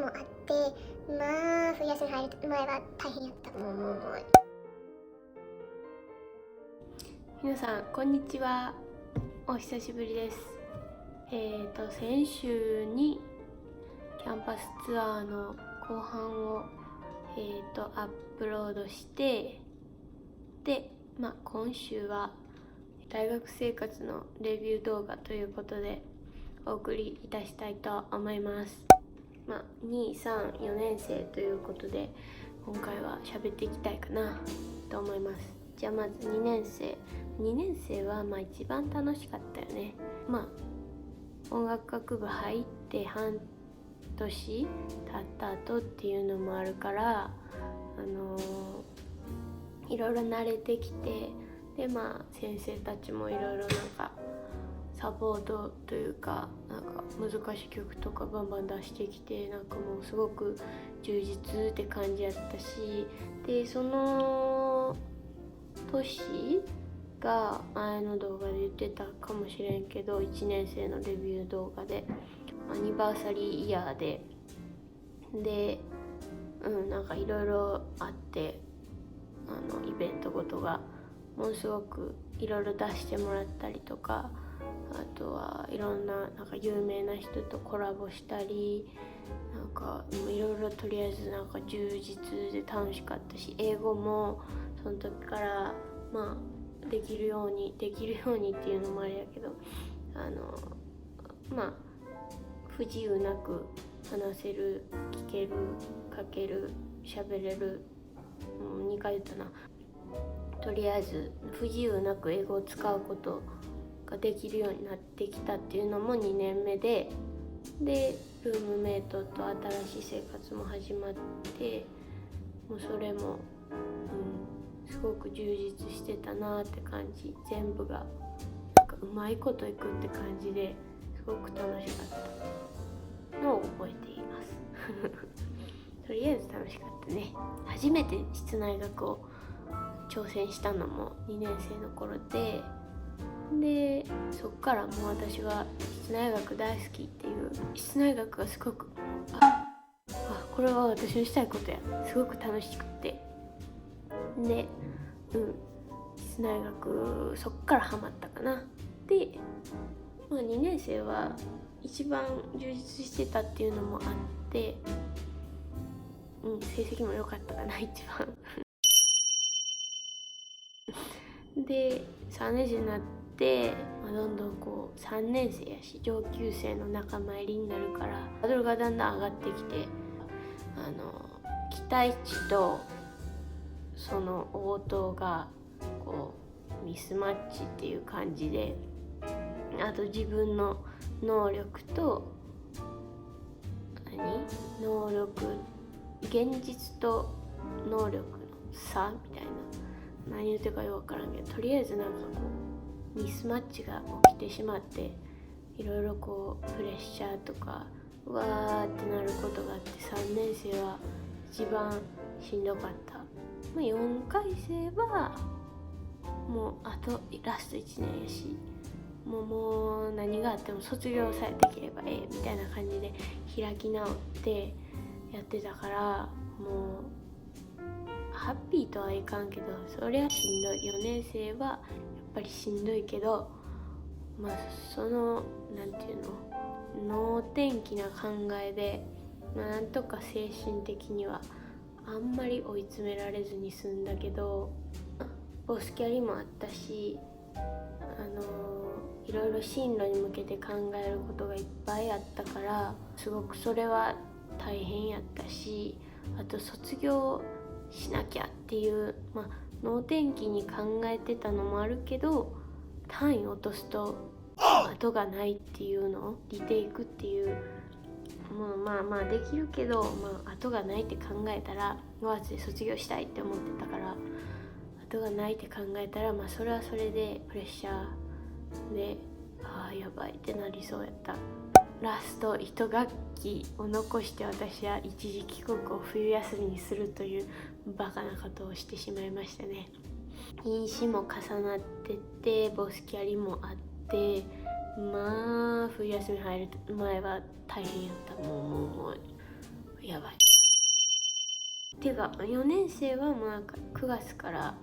あって、まあ冬休み入る前は大変やった。皆さんこんにちは、お久しぶりです。先週にキャンパスツアーの後半を、アップロードして、で、今週は大学生活のレビュー動画ということでお送りいたしたいと思います。2、3、4年生ということで今回は喋っていきたいかなと思います。じゃあまず2年生は一番楽しかったよね。音楽学部入って半年経った後っていうのもあるからいろいろ慣れてきて、で先生たちもいろいろサポートというか難しい曲とかバンバン出してきて、もうすごく充実って感じやったし、でその年が前の動画で言ってたかもしれんけど、1年生のレビュー動画でアニバーサリーイヤーでいろいろあって、イベントごとがものすごくいろいろ出してもらったりとか、あとはいろんな有名な人とコラボしたり、いろいろとりあえず充実で楽しかったし、英語もその時からできるようにっていうのもあれやけど、不自由なく話せる、聞ける、書ける、喋れる、2回言ったな。とりあえず不自由なく英語を使うことができるようになってきたっていうのも2年目で、ルームメイトと新しい生活も始まって、もうそれも、すごく充実してたなって感じ。全部がうまいこといくって感じですごく楽しかったのを覚えていますとりあえず楽しかったね。初めて室内楽を挑戦したのも2年生の頃で、そっからもう私は室内楽大好きっていう、室内楽がすごくこれは私のしたいことや、すごく楽しくて、室内楽そっからハマったかな。で、2年生は一番充実してたっていうのもあって、成績も良かったかな一番で3年生になって、どんどん3年生やし上級生の仲間入りになるから、ハードルがだんだん上がってきて、期待値とその応答がミスマッチっていう感じで、あと自分の能力と現実と能力の差みたいな、何言ってるかよく分からんけど、とりあえずミスマッチが起きてしまって、いろいろプレッシャーとかうわーってなることがあって、3年生は一番しんどかった。4回生はもうあとラスト1年やし、もう何があっても卒業さえできればみたいな感じで開き直ってやってたから、もうハッピーとはいかんけど、そりゃしんどい。4年生はやっぱりしんどいけど、その能天気な考えで、なんとか精神的にはあんまり追い詰められずに済んだけど、ボスキャリもあったし、いろいろ進路に向けて考えることがいっぱいあったから、すごくそれは大変やったし、あと卒業しなきゃっていう能天気に考えてたのもあるけど、単位落とすと後がないっていうのをリテイクっていう、できるけど、後がないって考えたら5月で卒業したいって思ってたから、後がないって考えたらそれはそれでプレッシャーでやばいってなりそうやった。ラスト1学期を残して私は一時帰国を冬休みにするというバカなことをしてしまいましたね。飲酒も重なってて、ボスキャリもあって、冬休み入る前は大変やった。もうやばい。てか4年生はもうなんか9月から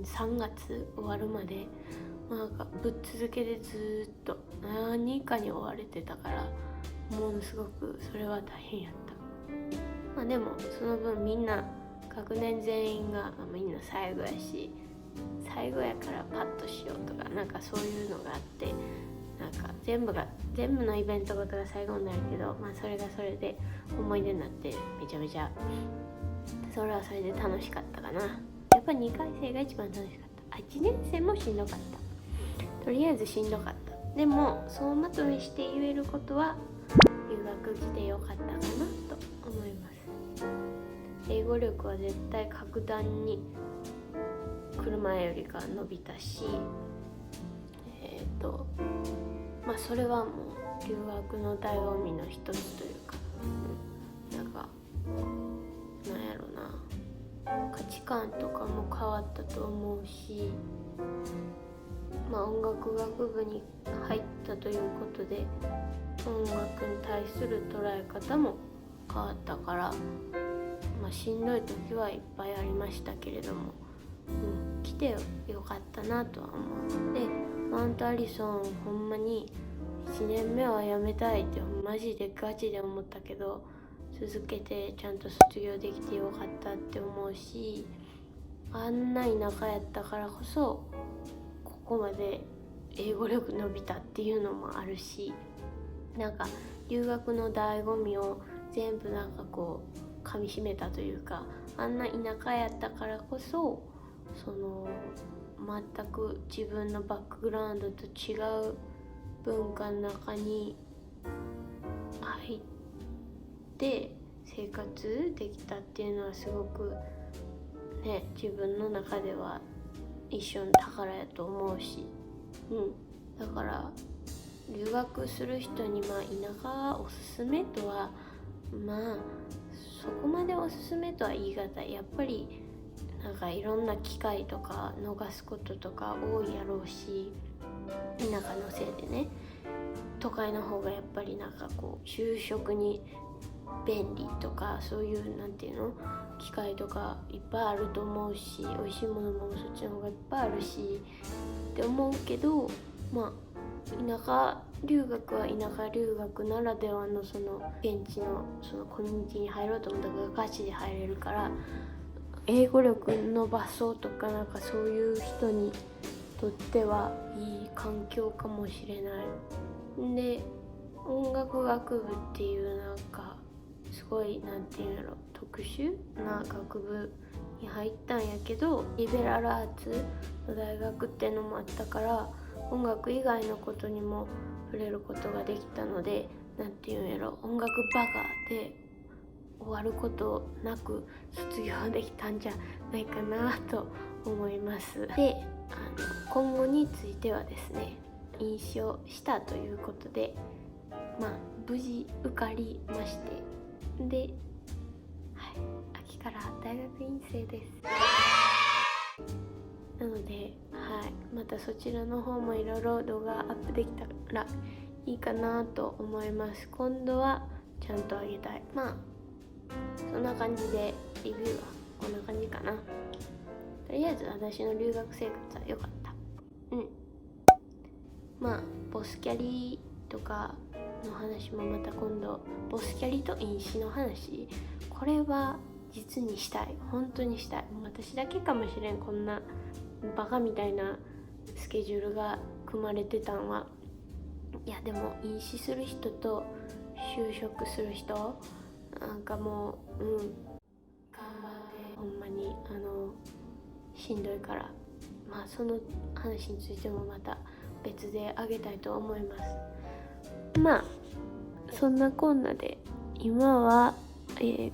3月終わるまでなんかぶっ続けでずっと何かに追われてたから、ものすごくそれは大変やった。まあでもその分みんな学年全員がみんな最後やし、最後やからパッとしようとかなんかそういうのがあって、なんか全部のイベントごとが最後になるけど、まあそれがそれで思い出になってめちゃめちゃそれはそれで楽しかったかな。やっぱ2回生が一番楽しかった。1年生もしんどかった。とりあえずしんどかった。でも総まとめして言えることは留学来てよかったかなと思います。英語力は絶対格段に来る前よりか伸びたし、まあそれはもう留学の醍醐味の一つというか、なんかなんやろな、価値観とかも変わったと思うし、まあ音楽学部に入ったということで音楽に対する捉え方も変わったから、まあしんどい時はいっぱいありましたけれども、来てよかったなとは思う。でマウントアリソンほんまに1年目はやめたいってマジでガチで思ったけど、続けてちゃんと卒業できてよかったって思うし、あんな田舎やったからこそここまで英語力伸びたっていうのもあるし、なんか留学の醍醐味を全部なんかこう噛み締めたというか、あんな田舎やったからこそその全く自分のバックグラウンドと違う文化の中に入って生活できたっていうのはすごくね、自分の中では一生の宝やと思うし、だから留学する人に田舎おすすめとはそこまでおすすめとは言い難い。やっぱりなんかいろんな機会とか逃すこととか多いやろうし、田舎のせいでね、都会の方がやっぱりなんかこう就職に便利とかそういうなんていうの機会とかいっぱいあると思うし、美味しいものもそっちの方がいっぱいあるしって思うけど、田舎留学は田舎留学ならではのその現地のそのコミュニティに入ろうと思ったらガチで入れるから、英語力伸ばそうとかなんかそういう人にとってはいい環境かもしれない。で音楽学部っていうなんかすごいなんていうんやろ、特殊な学部に入ったんやけど、リベラルアーツの大学っていうのもあったから音楽以外のことにも触れることができたので、なんていうんやろ、音楽バカで終わることなく卒業できたんじゃないかなと思います。で今後についてはですね、飲酒をしたということで無事受かりまして、で、秋から大学院生です。なので、またそちらの方もいろいろ動画アップできたらいいかなと思います。今度はちゃんとあげたい。そんな感じでリビューはこんな感じかな。とりあえず私の留学生活は良かった。ボスキャリとかの話もまた今度、ボスキャリと飲酒の話、これは実にしたい。本当にしたい。私だけかもしれん、こんなバカみたいなスケジュールが組まれてたんは。いやでも飲酒する人と就職する人なんかもう頑張ってほんまにしんどいから、その話についてもまた別であげたいと思います。そんなこんなで今は、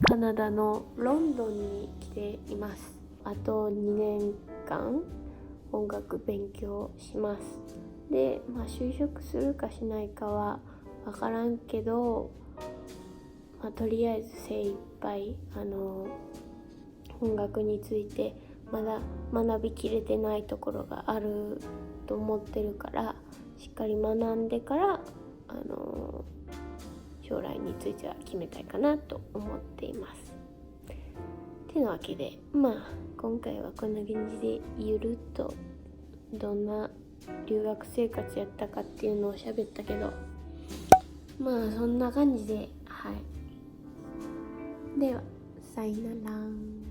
カナダのロンドンに来ています。あと2年間音楽勉強します。で、就職するかしないかは分からんけど、とりあえず精一杯音楽についてまだ学びきれてないところがあると思ってるから、しっかり学んでから将来については決めたいかなと思っています。てなわけで今回はこんな感じでゆるっとどんな留学生活やったかっていうのを喋ったけど、そんな感じでではさよなら。